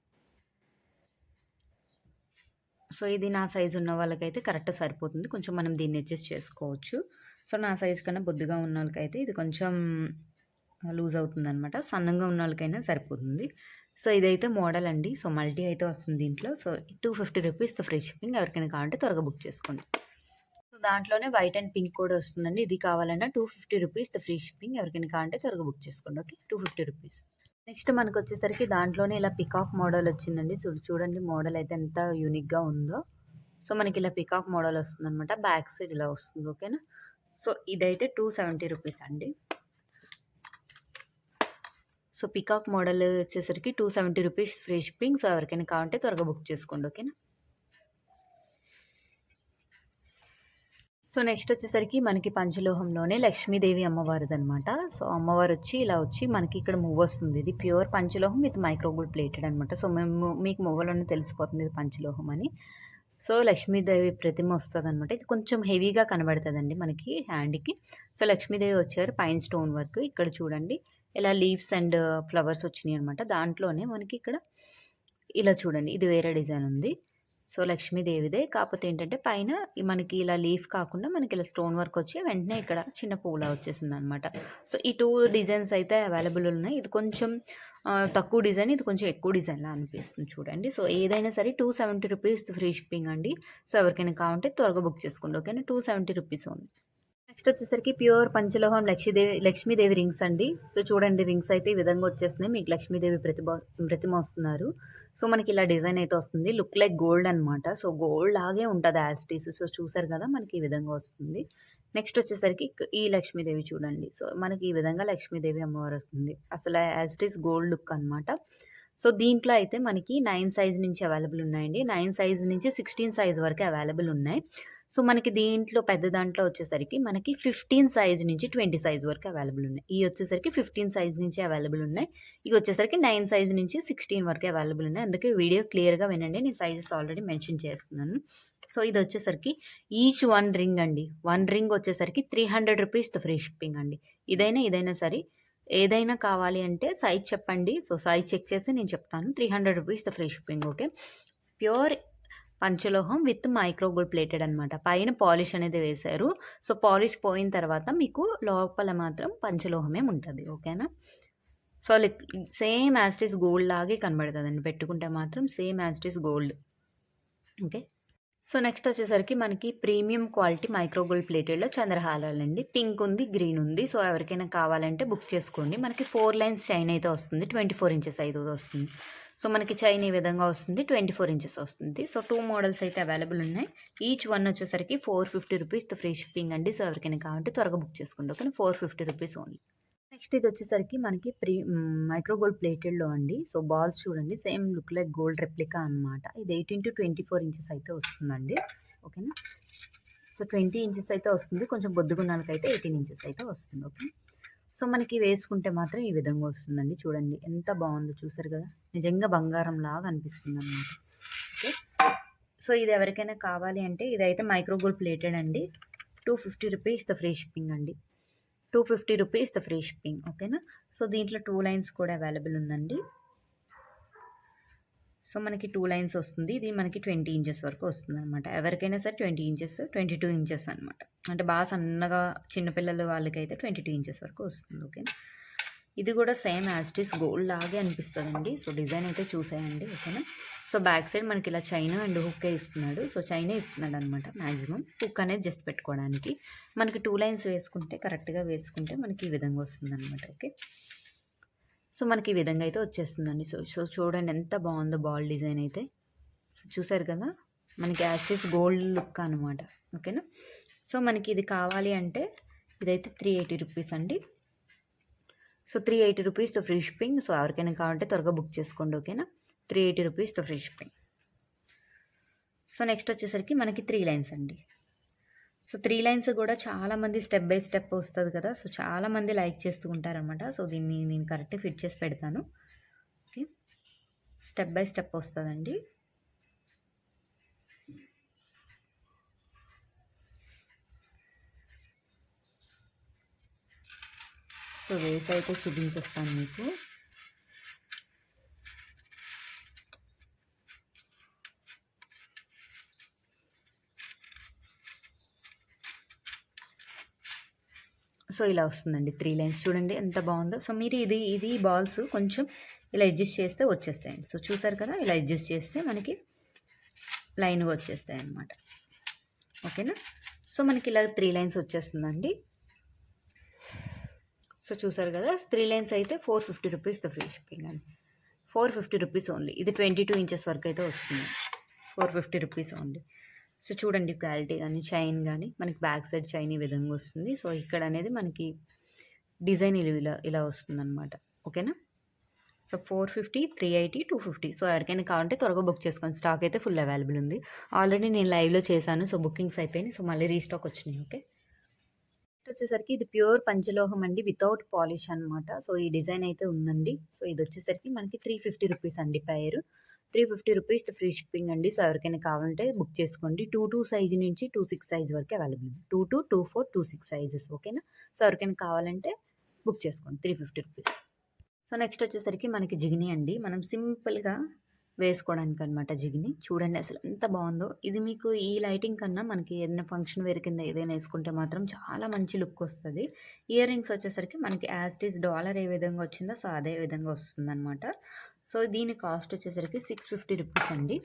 సో ఇది నా సైజు ఉన్న వాళ్ళకైతే కరెక్ట్ సరిపోతుంది. కొంచెం మనం దీన్ని అడ్జస్ట్ చేసుకోవచ్చు. సో నా సైజు కన్నా బొద్దుగా ఉన్న వాళ్ళకైతే ఇది కొంచెం లూజ్ అవుతుందనమాట. సన్నంగా ఉన్న వాళ్ళకైనా సరిపోతుంది. సో ఇదైతే మోడల్ అండి. సో మల్టీ అయితే వస్తుంది దీంట్లో. So 250 rupees free shipping. ఎవరికైనా కావాలంటే త్వరగా బుక్ చేసుకోండి. సో దాంట్లోనే వైట్ అండ్ పింక్ కూడా వస్తుందండి. ఇది కావాలన్నా 250 రూపీస్ ఫ్రీ షిప్పింగ్. ఎవరికైనా కావాలంటే త్వరగా బుక్ చేసుకోండి. Okay, 250 rupees. నెక్స్ట్ మనకు వచ్చేసరికి దాంట్లోనే ఇలా పికాక్ మోడల్ వచ్చిందండి. సో చూడండి మోడల్ అయితే ఎంత యూనిక్గా ఉందో. సో మనకి ఇలా పికాక్ మోడల్ వస్తుందనమాట. బ్యాక్ సైడ్ ఇలా వస్తుంది. ఓకేనా. సో ఇదైతే 270 రూపీస్ అండి. సో పికాక్ మోడల్ వచ్చేసరికి 270 రూపీస్ ఫ్రీ షిప్పింగ్. సో ఎవరికైనా కావాలంటే త్వరగా బుక్ చేసుకోండి. ఓకేనా. సో నెక్స్ట్ వచ్చేసరికి మనకి పంచలోహంలోనే లక్ష్మీదేవి అమ్మవారిది అనమాట. సో అమ్మవారు వచ్చి ఇలా వచ్చి మనకి ఇక్కడ మువ్వ వస్తుంది. ఇది ప్యూర్ పంచలోహం విత్ మైక్రోగోల్డ్ ప్లేటెడ్ అనమాట. సో మీకు మువ్వలోనే తెలిసిపోతుంది ఇది పంచలోహం అని. సో లక్ష్మీదేవి ప్రతిమ వస్తుంది అనమాట. ఇది కొంచెం హెవీగా కనబడుతుందండి మనకి హ్యాండ్కి. సో లక్ష్మీదేవి వచ్చారు పైన స్టోన్ వర్క్. ఇక్కడ చూడండి ఇలా లీవ్స్ అండ్ ఫ్లవర్స్ వచ్చినాయి అనమాట. దాంట్లోనే మనకి ఇక్కడ ఇలా చూడండి ఇది వేరే డిజైన్ ఉంది. సో లక్ష్మీదేవిదే. కాకపోతే ఏంటంటే పైన మనకి ఇలా లీఫ్ కాకుండా మనకి ఇలా స్టోన్ వర్క్ వచ్చి వెంటనే ఇక్కడ చిన్న పువ్వులా వచ్చేసింది అనమాట. సో ఈ 2 డిజైన్స్ అయితే అవైలబుల్ ఉన్నాయి. ఇది కొంచెం తక్కువ డిజైన్, ఇది కొంచెం ఎక్కువ డిజైన్లా అనిపిస్తుంది చూడండి. సో ఏదైనా సరే 270 రూపీస్ ఫ్రీ షిప్పింగ్ అండి. సో ఎవరికైనా కావాలంటే త్వరగా బుక్ చేసుకోండి. ఓకేనా. 270 రూపీస్ ఓన్లీ. నెక్స్ట్ వచ్చేసరికి ప్యూర్ పంచలోహం లక్ష్మీదేవి రింగ్స్ అండి. సో చూడండి రింగ్స్ అయితే ఈ విధంగా వచ్చేస్తున్నాయి. మీకు లక్ష్మీదేవి ప్రతిమ వస్తున్నారు. సో మనకి ఇలా డిజైన్ అయితే వస్తుంది. లుక్ లైక్ గోల్డ్ అనమాట. సో గోల్డ్ లాగే ఉంటుంది యాజ్ ఇట్ ఈస్. సో చూసారు కదా మనకి ఈ విధంగా వస్తుంది. నెక్స్ట్ వచ్చేసరికి ఈ లక్ష్మీదేవి చూడండి. సో మనకి ఈ విధంగా లక్ష్మీదేవి అమ్మవారు వస్తుంది. అసలు as it is gold look అనమాట. సో దీంట్లో అయితే మనకి 9 సైజ్ నుంచి అవైలబుల్ ఉన్నాయండి. 9 సైజ్ నుంచి 16 సైజ్ వరకు అవైలబుల్ ఉన్నాయి. సో మనకి దీంట్లో పెద్ద దాంట్లో వచ్చేసరికి మనకి 15 సైజ్ నుంచి 20 సైజ్ వరకు అవైలబుల్ ఉన్నాయి. ఇవి వచ్చేసరికి 15 సైజ్ నుంచి అవైలబుల్ ఉన్నాయి. ఇవి వచ్చేసరికి 9 సైజ్ నుంచి 16 వరకు అవైలబుల్ ఉన్నాయి. అందుకే వీడియో క్లియర్గా వినండి. నేను సైజెస్ ఆల్రెడీ మెన్షన్ చేస్తున్నాను. సో ఇది వచ్చేసరికి ఈచ్ 1 రింగ్ అండి. 1 రింగ్ వచ్చేసరికి 300 రూపీస్ ఫ్రీ షిప్పింగ్ అండి. ఇదైనా సరే ఏదైనా కావాలి అంటే సైజ్ చెప్పండి. సో సైజ్ చెక్ చేసి నేను చెప్తాను. 300 rupees free shipping. Okay. Pure పంచలోహం విత్ మైక్రో గోల్డ్ ప్లేటెడ్ అనమాట. పైన పాలిష్ అనేది వేశారు. సో పాలిష్ పోయిన తర్వాత మీకు లోపల మాత్రం పంచలోహమే ఉంటుంది. ఓకేనా. So same as it is gold లాగే కనబడుతుందండి. పెట్టుకుంటే మాత్రం same as it is gold. Okay. So next వచ్చేసరికి మనకి ప్రీమియం క్వాలిటీ మైక్రో గోల్డ్ ప్లేటెడ్లో చంద్రహారాలండి. పింక్ ఉంది, గ్రీన్ ఉంది. సో ఎవరికైనా కావాలంటే బుక్ చేసుకోండి. మనకి 4 లైన్స్ చైన్ అయితే వస్తుంది. 24 ఇంచెస్ అయితే వస్తుంది. సో మనకి చైన్ ఈ విధంగా వస్తుంది. 24 ఇంచెస్ వస్తుంది. సో 2 మోడల్స్ అయితే అవైలబుల్ ఉన్నాయి. ఈచ్ వన్ వచ్చేసరికి 450 రూపీస్ ఫ్రీ షిప్పింగ్ అండి. సో ఎవరికైనా కావాలంటే త్వరగా బుక్ చేసుకోండి. ఓకే. 450 rupees only. నెక్స్ట్ ఇది వచ్చేసరికి మనకి మైక్రో గోల్డ్ ప్లేటెడ్లో అండి. సో బాల్స్ చూడండి same look like gold replica అనమాట. ఇది 18 టు 24 ఇంచెస్ అయితే వస్తుందండి. ఓకేనా. సో 20 ఇంచెస్ అయితే వస్తుంది. కొంచెం బొద్దుగున్నాలకైతే 18 ఇంచెస్ అయితే వస్తుంది. ఓకే. సో మనకి వేసుకుంటే మాత్రం ఈ విధంగా వస్తుందండి. చూడండి ఎంత బాగుందో. చూసారు కదా నిజంగా బంగారం లాగా అనిపిస్తుంది అనమాట. ఓకే. సో ఇది ఎవరికైనా కావాలి అంటే ఇదైతే మైక్రో గోల్డ్ ప్లేటెడ్ అండి. 250 రూపీస్ ఫ్రీ షిప్పింగ్ అండి. 250 రూపీస్ ఫ్రీ షిప్పింగ్. ఓకేనా. సో దీంట్లో 2 లైన్స్ కూడా అవైలబుల్ ఉందండి. సో మనకి 2 లైన్స్ వస్తుంది. ఇది మనకి 20 ఇంచెస్ వరకు వస్తుంది అనమాట. ఎవరికైనా సరే 20 ఇంచెస్ 22 ఇంచెస్ అనమాట. అంటే బాగా సన్నగా చిన్నపిల్లల వాళ్ళకైతే 22 ఇంచెస్ వరకు వస్తుంది. ఓకేనా. ఇది కూడా same as it is gold లాగే అనిపిస్తుందండి. సో డిజైన్ అయితే చూసేయండి. ఓకేనా. సో బ్యాక్ సైడ్ మనకి ఇలా చైన్ అండ్ హుక్కే ఇస్తున్నాడు. సో చైనే ఇస్తున్నాడు అనమాట మ్యాక్సిమం. హుక్ అనేది జస్ట్ పెట్టుకోవడానికి. మనకి 2 లైన్స్ వేసుకుంటే కరెక్ట్గా వేసుకుంటే మనకి ఈ విధంగా వస్తుంది అనమాట. ఓకే. సో మనకి ఈ విధంగా అయితే వచ్చేస్తుందండి. సో చూడండి ఎంత బాగుందో బాల్ డిజైన్ అయితే. సో చూసారు కదా. మనకి యాస్టిస్ గోల్డ్ లుక్ అనమాట. ఓకేనా. సో మనకి ఇది కావాలి అంటే ఇదైతే 380 రూపీస్ అండి. సో 380 రూపీస్తో ఫ్రీ షిప్పింగ్. సో ఎవరికైనా కావాలంటే త్వరగా బుక్ చేసుకోండి. ఓకేనా. 380 రూపీస్తో ఫ్రీ షిప్పింగ్. సో నెక్స్ట్ వచ్చేసరికి మనకి 3 లైన్స్ అండి. సో 3 లైన్స్ కూడా చాలామంది స్టెప్ బై స్టెప్ వస్తుంది కదా. సో చాలామంది లైక్ చేస్తూ ఉంటారనమాట. సో దీన్ని నేను కరెక్ట్ ఫిట్ చేసి పెడతాను. ఓకే. స్టెప్ బై స్టెప్ వస్తుందండి. సో వేసి అయితే చూపించేస్తాను మీకు. సో ఇలా వస్తుందండి 3 లైన్స్. చూడండి ఎంత బాగుందో. సో మీరు ఇది బాల్స్ కొంచెం ఇలా అడ్జస్ట్ చేస్తే వచ్చేస్తాయండి. సో చూసారు కదా, ఇలా అడ్జస్ట్ చేస్తే మనకి లైన్గా వచ్చేస్తాయి అన్నమాట. ఓకేనా. సో మనకి ఇలా 3 లైన్స్ వచ్చేస్తుందండి. సో చూసారు కదా, 3 లైన్స్ అయితే 450 రూపీస్తో ఫ్రీ షిప్పింగ్ అండి. 450 రూపీస్ ఓన్లీ. ఇది 22 ఇంచెస్ వరకు అయితే వస్తుంది. 450 రూపీస్ ఓన్లీ. సో చూడండి క్వాలిటీ కానీ చైన్ కానీ మనకి బ్యాక్ సైడ్ చైన్ ఈ విధంగా వస్తుంది. సో ఇక్కడ అనేది మనకి డిజైన్ ఇలా వస్తుంది అనమాట. ఓకేనా. సో 450, 380, 250. సో ఎవరికైనా కావాలంటే త్వరగా బుక్ చేసుకోండి. స్టాక్ అయితే ఫుల్ అవైలబుల్ ఉంది. ఆల్రెడీ నేను లైవ్లో చేశాను. సో బుకింగ్స్ అయిపోయినాయి. సో మళ్ళీ రీస్టాక్ వచ్చినాయి. ఓకే. వచ్చేసరికి ఇది ప్యూర్ పంచలోహం అండి, వితౌట్ పాలిష్ అనమాట. సో ఈ డిజైన్ అయితే ఉందండి. సో ఇది వచ్చేసరికి మనకి 350 రూపీస్ అండి పేరు. 350 రూపీస్ ఫ్రీ షిప్పింగ్ అండి. సో ఎవరికైనా కావాలంటే బుక్ చేసుకోండి. 22 సైజ్ నుంచి 26 సైజ్ వరకు అవైలబుల్. 22, 24, 26 సైజెస్. ఓకేనా. సో ఎవరికైనా కావాలంటే బుక్ చేసుకోండి. 350 రూపీస్. సో నెక్స్ట్ వచ్చేసరికి మనకి జిగిని అండి. మనం సింపుల్గా వేసుకోవడానికి అనమాట జిగిని. చూడండి అసలు ఎంత బాగుందో. ఇది మీకు ఈ లైటింగ్ కన్నా మనకి ఏదైనా ఫంక్షన్ వేర్ కింద ఏదైనా వేసుకుంటే మాత్రం చాలా మంచి లుక్ వస్తుంది. ఇయర్ రింగ్స్ వచ్చేసరికి మనకి యాస్టీస్ డాలర్ ఏ విధంగా వచ్చిందో సో అదే విధంగా వస్తుంది అనమాట. సో దీని కాస్ట్ వచ్చేసరికి 650 రూపీస్ అండి.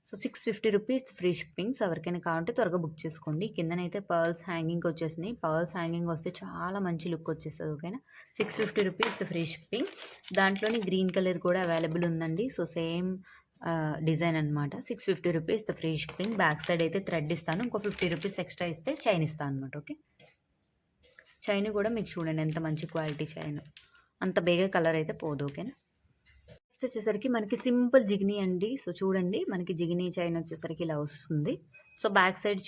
So 650 rupees free shipping. So ఎవరికైనా కావాలంటే త్వరగా బుక్ చేసుకోండి. కిందనైతే పర్ల్స్ హ్యాంగింగ్ వచ్చేసినాయి. పర్ల్స్ హ్యాంగింగ్ వస్తే చాలా మంచి లుక్ వచ్చేస్తుంది. ఓకేనా. 650 రూపీస్ ఫ్రీ షిప్పింగ్. దాంట్లోని గ్రీన్ కలర్ కూడా అవైలబుల్ ఉందండి. సో సేమ్ డిజైన్ అనమాట. 650 rupees free shipping. Back side అయితే థ్రెడ్ ఇస్తాను. ఇంకో 50 రూపీస్ ఎక్స్ట్రా ఇస్తే చైన్ ఇస్తాను అనమాట. ఓకే. చైన్ కూడా మీకు చూడండి ఎంత మంచి క్వాలిటీ చైన్. అంత బేగా కలర్ అయితే పోదు. ఓకేనా. నెక్స్ట్ వచ్చేసరికి మనకి సింపుల్ జిగ్నీ అండి. సో చూడండి మనకి జిగ్నీ చైన్ వచ్చేసరికి ఇలా వస్తుంది. సో బ్యాక్ సైడ్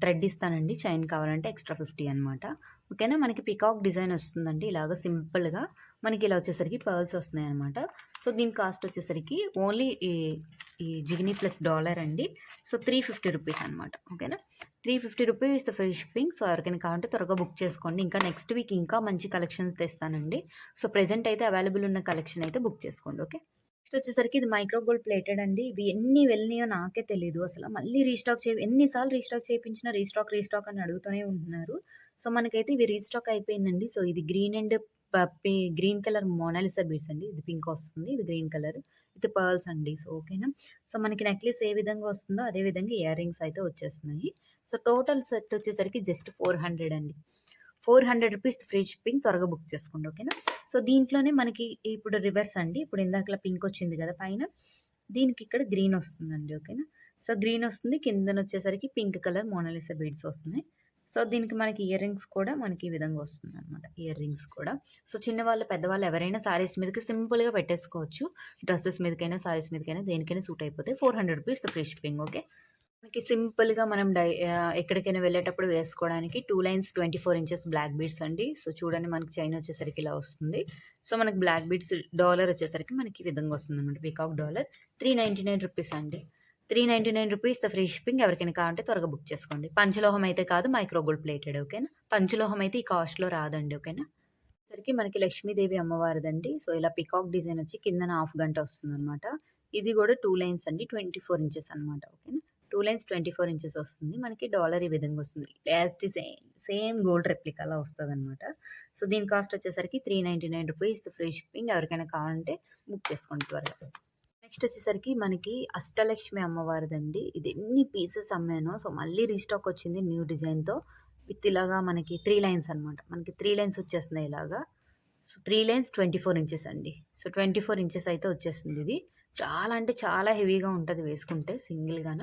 థ్రెడ్ ఇస్తానండి. చైన్ కావాలంటే ఎక్స్ట్రా 50 అనమాట. ఓకేనా. మనకి పికాక్ డిజైన్ వస్తుందండి. ఇలాగ సింపుల్గా మనకి ఇలా వచ్చేసరికి పర్ల్స్ వస్తున్నాయి అనమాట. సో దీని కాస్ట్ వచ్చేసరికి ఓన్లీ ఈ జిగ్నీ ప్లస్ డాలర్ అండి. సో 350 రూపీస్ అనమాట. ఓకేనా. 350 రూపీస్ ఫ్రీ షిప్పింగ్. సో ఎవరికైనా కావాలంటే త్వరగా బుక్ చేసుకోండి. ఇంకా నెక్స్ట్ వీక్ ఇంకా మంచి కలెక్షన్స్ తెస్తానండి. సో ప్రెజెంట్ అయితే అవైలబుల్ ఉన్న కలెక్షన్ అయితే బుక్ చేసుకోండి. ఓకే. నెక్స్ట్ వచ్చేసరికి ఇది మైక్రో గోల్డ్ ప్లేటెడ్ అండి. ఇవి ఎన్ని వెళ్ళినాయో నాకే తెలియదు అసలు. మళ్ళీ ఎన్నిసార్లు రీస్టాక్ చేయించినా రీస్టాక్ అని అడుగుతూనే ఉంటున్నారు. సో మనకైతే ఇవి రీస్టాక్ అయిపోయిందండి. సో ఇది green and green colour Mona Lisa beads అండి. ఇది పింక్ వస్తుంది, ఇది గ్రీన్ కలర్, ఇది పర్ల్స్ అండి. సో ఓకేనా. సో మనకి నెక్లెస్ ఏ విధంగా వస్తుందో అదే విధంగా ఇయర్ రింగ్స్ అయితే వచ్చేస్తున్నాయి. సో టోటల్ సెట్ వచ్చేసరికి జస్ట్ 400 అండి. 400 రూపీస్ ఫ్రీ షిప్పింగ్. త్వరగా బుక్ చేసుకోండి. ఓకేనా. సో దీంట్లోనే మనకి ఇప్పుడు రివర్స్ అండి. ఇప్పుడు ఇందాకలా పింక్ వచ్చింది కదా పైన, దీనికి ఇక్కడ గ్రీన్ వస్తుందండి. ఓకేనా. సో గ్రీన్ వస్తుంది, కిందన వచ్చేసరికి పింక్ కలర్ మోనాలిసా బీడ్స్ వస్తున్నాయి. సో దీనికి మనకి ఇయర్ రింగ్స్ కూడా మనకి ఈ విధంగా వస్తుంది అనమాట. ఇయర్ రింగ్స్ కూడా సో చిన్నవాళ్ళు పెద్దవాళ్ళు ఎవరైనా సారీస్ మీదకి సింపుల్గా పెట్టేసుకోవచ్చు. డ్రెస్సెస్ మీదకైనా సారీస్ మీదకైనా దేనికైనా సూట్ అయిపోతాయి. 400 రూపీస్ ఫ్రీ షిప్పింగ్. ఓకే. మనకి సింపుల్గా మనం ఎక్కడికైనా వెళ్ళేటప్పుడు వేసుకోవడానికి 2 లైన్స్ 24 ఇంచెస్ బ్లాక్ బీడ్స్ అండి. సో చూడండి మనకి చైన్ వచ్చేసరికి ఇలా వస్తుంది. సో మనకి బ్లాక్ బీడ్స్ డాలర్ వచ్చేసరికి మనకి ఈ విధంగా వస్తుంది అనమాట. పీకాక్ డాలర్ 399 రూపీస్ అండి. 399 రూపీస్ ఫ్రీ షిప్పింగ్. ఎవరికైనా కావాలంటే త్వరగా బుక్ చేసుకోండి. పంచలోహం అయితే కాదు, మైక్రో గోల్డ్ ప్లేటెడ్. ఓకేనా. పంచలోహం అయితే ఈ కాస్ట్లో రాదండి. ఓకేనా. సరికి మనకి లక్ష్మీదేవి అమ్మవారిదండి. సో ఇలా పికాక్ డిజైన్ వచ్చి కిందన హాఫ్ గంట వస్తుంది అనమాట. ఇది కూడా 2 లైన్స్ అండి, 24 ఇంచెస్ అనమాట. ఓకేనా. 2 లైన్స్ 24 ఇంచెస్ వస్తుంది. మనకి డాలర్ ఈ విధంగా వస్తుంది. లాస్ట్ సేమ్ గోల్డ్ రెప్లికాలా వస్తుంది అనమాట. సో దీని కాస్ట్ వచ్చేసరికి 399 రూపీస్ ఫ్రీ షిప్పింగ్. ఎవరికైనా కావాలంటే బుక్ చేసుకోండి త్వరగా. నెక్స్ట్ వచ్చేసరికి మనకి అష్టలక్ష్మి అమ్మవారిదండి. ఇది ఎన్ని పీసెస్ అమ్మానో. సో మళ్ళీ రీస్టాక్ వచ్చింది న్యూ డిజైన్తో. విత్ ఇలాగా మనకి 3 లైన్స్ అనమాట. మనకి 3 లైన్స్ వచ్చేస్తున్నాయి ఇలాగా. సో 3 లైన్స్ 24 ఇంచెస్ అండి. సో 24 ఇంచెస్ అయితే వచ్చేస్తుంది ఇది. చాలా అంటే చాలా హెవీగా ఉంటది వేసుకుంటే సింగిల్‌గాన.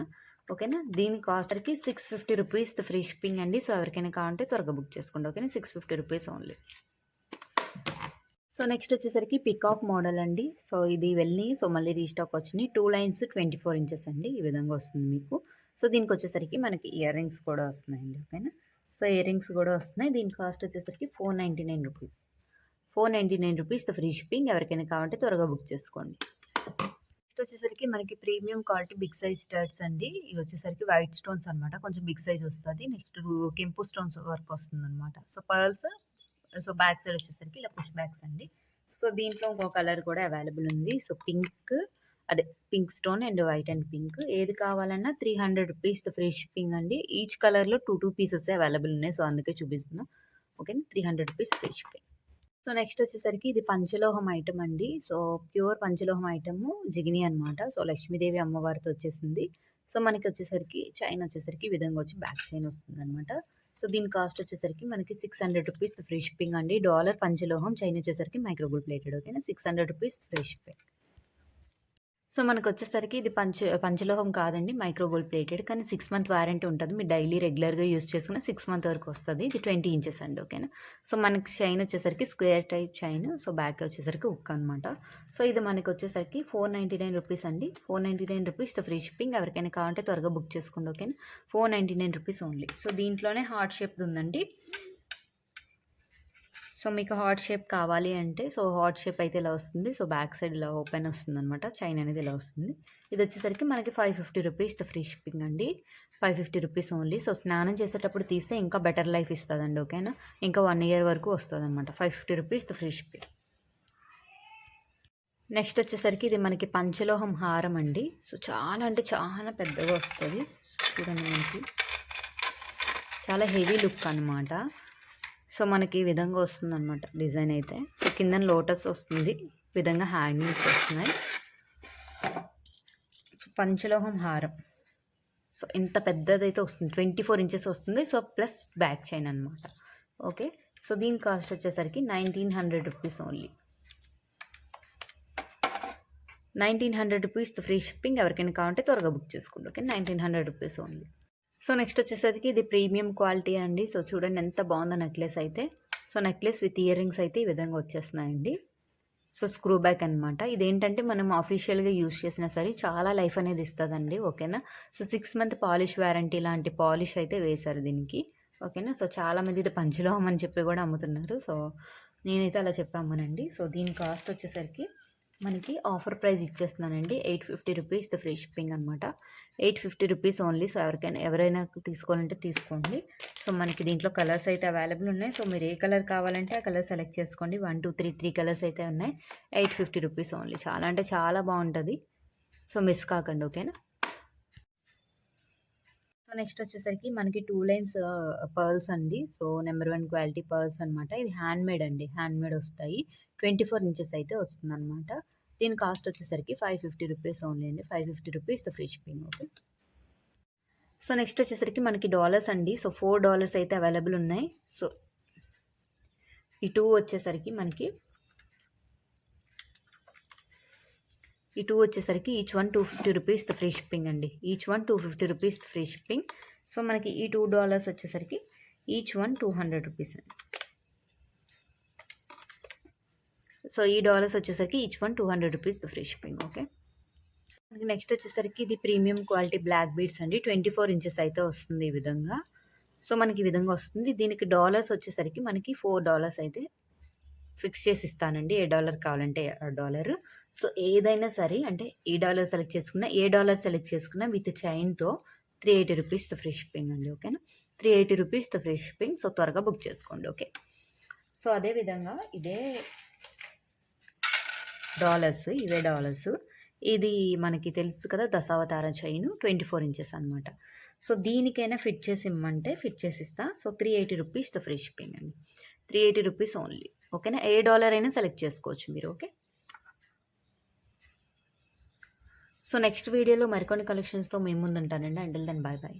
ఓకేనా. దీని కాస్ట్‌కి 650 రూపీస్ ఫ్రీ షిప్పింగ్ అండి. సో ఎవరికైనా కావాలంటే త్వరగా బుక్ చేసుకోండి. ఓకేనా. 650 రూపీస్ ఓన్లీ. సో నెక్స్ట్ వచ్చేసరికి పికాక్ మోడల్ అండి. సో ఇది వెళ్ళి సో మళ్ళీ రీస్టాక్ వచ్చినాయి. 2 లైన్స్ 24 ఇంచెస్ అండి. ఈ విధంగా వస్తుంది మీకు. సో దీనికి వచ్చేసరికి మనకి ఇయర్ రింగ్స్ కూడా వస్తున్నాయండి. ఓకేనా. సో ఇయర్ రింగ్స్ కూడా వస్తున్నాయి. దీని కాస్ట్ వచ్చేసరికి 499 రూపీస్. 499 rupees free shipping. ఎవరికైనా కావాలంటే త్వరగా బుక్ చేసుకోండి. నెక్స్ట్ వచ్చేసరికి మనకి premium quality big size studs అండి. ఇవి వచ్చేసరికి వైట్ స్టోన్స్ అనమాట. కొంచెం బిగ్ సైజ్ వస్తుంది. నెక్స్ట్ కెంపు స్టోన్స్ వర్క్ వస్తుంది అనమాట. So pearls, so back side వచ్చేసరికి ఇలా పుష్ బ్యాక్స్ అండి. సో దీంట్లో ఇంకో కలర్ కూడా అవైలబుల్ ఉంది. సో పింక్, అదే pink stone and white and pink ఏది కావాలన్నా 300 రూపీస్ ఫ్రీ షిప్పింగ్ అండి. ఈచ్ కలర్లో 2 పీసెస్ అవైలబుల్ ఉన్నాయి. సో అందుకే చూపిస్తున్నాం. Okay, 300 rupees free shipping. So next వచ్చేసరికి ఇది పంచలోహం ఐటమ్ అండి. సో ప్యూర్ పంచలోహం ఐటము జిగిని అనమాట. సో లక్ష్మీదేవి అమ్మవారితో వచ్చేసింది. సో మనకి వచ్చేసరికి చైన్ వచ్చేసరికి ఈ విధంగా వచ్చి బ్యాక్ చైన్ వస్తుంది అనమాట. సో దీని కాస్ట్ వచ్చేసరికి మనకి 600 రూపీస్ ఫ్రీ షిప్పింగ్ అండి. డాలర్ పంచలోహం, చైన్ వచ్చేసరికి మైక్రోగోల్డ్ ప్లేటెడ్. ఓకేనా. 600 రూపీస్ ఫ్రీ షిప్పింగ్. సో మనకొచ్చేసరికి ఇది పంచలోహం కాదండి. Micro gold plated. కానీ 6 మంత్ వారంటీ ఉంటది. మీరు డైలీ రెగ్యులర్‌గా యూజ్ చేసుకున్న 6 మంత్ వరకు వస్తది. ఇది 20 ఇంచెస్ అండి. ఓకేనా. సో మనకి చైన్ వచ్చేసరికి square type chain. So back వచ్చేసరికి హుక్ అనమాట. సో ఇది మనకొచ్చేసరికి 499 రూపీస్ అండి. 499 రూపీస్‌తో ఫ్రీ షిప్పింగ్. ఎవరికైనా కావాలంటే త్వరగా బుక్ చేసుకోండి. ఓకేనా. 499 రూపీస్ ఓన్లీ. సో దీంట్లోనే హార్ట్ షేప్‌ది ఉందండి. సో మీకు హార్ట్ షేప్ కావాలి అంటే సో హార్ట్ షేప్ అయితే ఇలా వస్తుంది. సో బ్యాక్ సైడ్ ఇలా ఓపెన్ వస్తుందనమాట. చైన్ అనేది ఇలా వస్తుంది. ఇది వచ్చేసరికి మనకి 550 రూపీస్ ఫ్రీ షిప్పింగ్ అండి. 550 రూపీస్ ఓన్లీ. సో స్నానం చేసేటప్పుడు తీస్తే ఇంకా బెటర్ లైఫ్ ఇస్తుందండి. ఓకేనా. ఇంకా 1 ఇయర్ వరకు వస్తుందన్నమాట. 550 రూపీస్ ఫ్రీ షిప్పింగ్. నెక్స్ట్ వచ్చేసరికి ఇది మనకి పంచలోహం హారం అండి. సో చాలా అంటే చాలా పెద్దగా వస్తుంది. చూడండి, మనకి చాలా హెవీ లుక్ అనమాట. సో మనకి ఈ విధంగా వస్తుందన్నమాట డిజైన్ అయితే. సో కింద లోటస్ వస్తుంది. ఈ విధంగా హ్యాంగింగ్స్ వస్తున్నాయి. పంచలోహం హారం. సో ఇంత పెద్దదైతే వస్తుంది. 24 ఇంచెస్ వస్తుంది. సో ప్లస్ బ్యాక్ చైన్ అనమాట. ఓకే. సో దీని కాస్ట్ వచ్చేసరికి 1900 rupees only. 1900 rupees free shipping. ఎవరికైనా కావాలంటే త్వరగా బుక్ చేసుకోండి. Okay. 1900 rupees only. So next వచ్చేసరికి ఇది ప్రీమియం క్వాలిటీ అండి. సో చూడండి ఎంత బాగుందో నెక్లెస్ అయితే. So necklace with ear rings అయితే ఈ విధంగా వచ్చేస్తున్నాయండి. సో స్క్రూ బ్యాక్ అనమాట. ఇదేంటంటే మనం ఆఫీషియల్గా యూజ్ చేసినా సరే చాలా లైఫ్ అనేది ఇస్తుందండి. ఓకేనా. సో 6 మంత్ పాలిష్ వారంటీ లాంటి పాలిష్ అయితే వేశారు దీనికి. ఓకేనా. సో చాలామంది ఇది పంచలోహం అని చెప్పి కూడా అమ్ముతున్నారు. సో నేనైతే అలా చెప్పామనండి. సో దీని కాస్ట్ వచ్చేసరికి మనకి ఆఫర్ ప్రైస్ ఇచ్చేస్తున్నానండి. 850 రూపీస్ ఫ్రీ షిప్పింగ్ అనమాట. 850 రూపీస్ ఓన్లీ. సో ఎవరైనా తీసుకోవాలంటే తీసుకోండి. సో మనకి దీంట్లో కలర్స్ అయితే అవైలబుల్ ఉన్నాయి. సో మీరు ఏ కలర్ కావాలంటే ఆ కలర్ సెలెక్ట్ చేసుకోండి. 1, 2, 3 కలర్స్ అయితే ఉన్నాయి. 850 రూపీస్ ఓన్లీ. చాలా అంటే చాలా బాగుంటుంది. సో మిస్ కాకండి. ఓకేనా. సో నెక్స్ట్ వచ్చేసరికి మనకి 2 లైన్స్ పర్ల్స్ అండి. సో నెంబర్ 1 క్వాలిటీ పర్ల్స్ అనమాట. ఇది హ్యాండ్మేడ్ అండి. హ్యాండ్మేడ్ వస్తాయి. 24 ఇంచెస్ అయితే వస్తుందన్నమాట. దీని కాస్ట్ వచ్చేసరికి 550 రూపీస్ ఓన్లీ అండి. 550 rupees free shipping. Okay. So next వచ్చేసరికి మనకి డాలర్స్ అండి. సో $4 అయితే అవైలబుల్ ఉన్నాయి. సో ఈ 2 వచ్చేసరికి మనకి each one 250 rupees free shipping అండి. Each one 250 rupees free shipping. So మనకి ఈ $2 వచ్చేసరికి ఈచ్ వన్ 200 రూపీస్ అండి. సో ఈ డాలర్స్ వచ్చేసరికి each one 200 rupees free shipping. Okay. మనకి నెక్స్ట్ వచ్చేసరికి ఇది ప్రీమియం క్వాలిటీ బ్లాక్ బీడ్స్ అండి. 24 ఇంచెస్ అయితే వస్తుంది ఈ విధంగా. సో మనకి ఈ విధంగా వస్తుంది. దీనికి డాలర్స్ వచ్చేసరికి మనకి $4 అయితే ఫిక్స్ చేసి ఇస్తానండి. ఏ డాలర్ కావాలంటే ఆ డాలర్. సో ఏదైనా సరే అంటే ఏ డాలర్ సెలెక్ట్ చేసుకున్నా విత్ చైన్తో 380 రూపీస్ ఫ్రీ షిప్పింగ్ అండి. ఓకేనా. 380 రూపీస్ ఫ్రీ షిప్పింగ్. సో త్వరగా బుక్ చేసుకోండి. ఓకే. సో అదేవిధంగా ఇవే డాలర్స్. ఇది మనకి తెలుసు కదా, దశావతార చైన్ 24 ఇంచెస్ అనమాట. సో దీనికైనా ఫిట్ చేసి ఇమ్మంటే ఫిట్ చేసి ఇస్తా. సో 380 రూపీస్ ఫ్రీ షిప్పింగ్ అండి. 380 రూపీస్ ఓన్లీ. ఓకేనా. ఏ డాలర్ అయినా సెలెక్ట్ చేసుకోవచ్చు మీరు. ఓకే. సో నెక్స్ట్ వీడియోలో మరికొన్ని కలెక్షన్స్తో మేము ముందు ఉంటానండి. Until then bye by.